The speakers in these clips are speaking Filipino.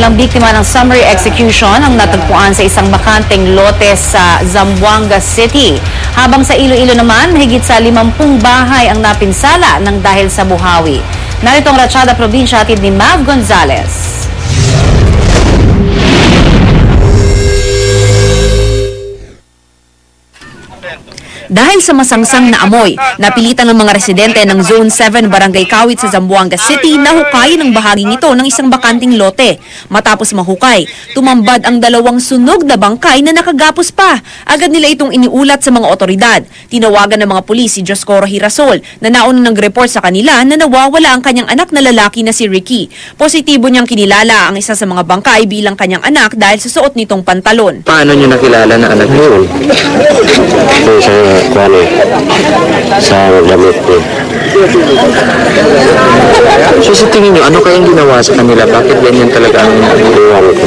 ilang biktima ng summary execution ang natagpuan sa isang bakanteng lote sa Zamboanga City. Habang sa Iloilo naman, higit sa 50 bahay ang napinsala ng dahil sa buhawi. Narito ang Ratchada Probinsya atid ni Mav Gonzalez. Dahil sa masangsang na amoy, napilitan ng mga residente ng Zone 7 Barangay Kawit sa Zamboanga City na hukayin ang bahaging ito ng isang bakanting lote. Matapos mahukay, tumambad ang dalawang sunog na bangkay na nakagapos pa. Agad nila itong iniulat sa mga otoridad. Tinawagan ng mga pulis si Joscoro Hirasol na nauna nag-report sa kanila na nawawala ang kanyang anak na lalaki na si Ricky. Positibo niyang kinilala ang isa sa mga bangkay bilang kanyang anak dahil sa suot nitong pantalon. Paano niyo nakilala na anak niyo? Sa damit ko. So sa tingin nyo, ano kayang ginawa sa kanila? Bakit ganyan talaga ang ginawa ko?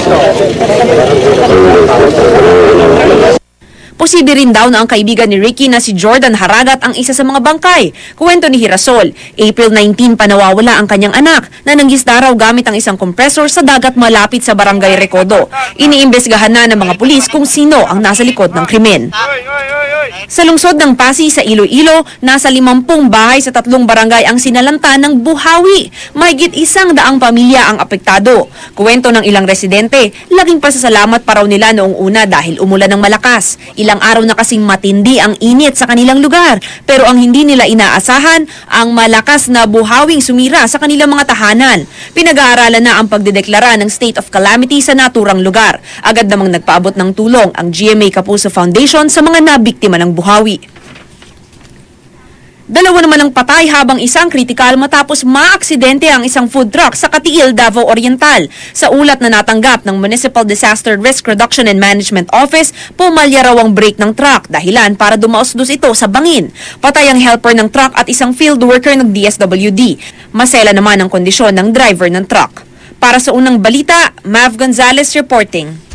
Posible rin daw na ang kaibigan ni Ricky na si Jordan Haragat ang isa sa mga bangkay. Kuwento ni Hirasol, April 19 pa nawawala ang kanyang anak na nangisda raw gamit ang isang kompresor sa dagat malapit sa Barangay Recodo. Iniimbestigahan na ng mga pulis kung sino ang nasa likod ng krimen. Sa lungsod ng Pasig sa Iloilo, nasa 50 bahay sa 3 barangay ang sinalanta ng buhawi. Mahigit 100 pamilya ang apektado. Kuwento ng ilang residente, laking pasasalamat pa raw nila noong una dahil umulan ng malakas. Ilang araw na kasing matindi ang init sa kanilang lugar. Pero ang hindi nila inaasahan, ang malakas na buhawing sumira sa kanilang mga tahanan. Pinag-aaralan na ang pagdedeklara ng state of calamity sa naturang lugar. Agad namang nagpaabot ng tulong ang GMA Kapuso Foundation sa mga nabiktima ng buhawi. Dalawa naman ang patay habang isang kritikal matapos maaksidente ang isang food truck sa Katiil, Davao Oriental. Sa ulat na natanggap ng Municipal Disaster Risk Reduction and Management Office, pumalya raw ang brake ng truck, dahilan para dumausdos ito sa bangin. Patay ang helper ng truck at isang field worker ng DSWD. Masela naman ang kondisyon ng driver ng truck. Para sa unang balita, Mav Gonzalez reporting.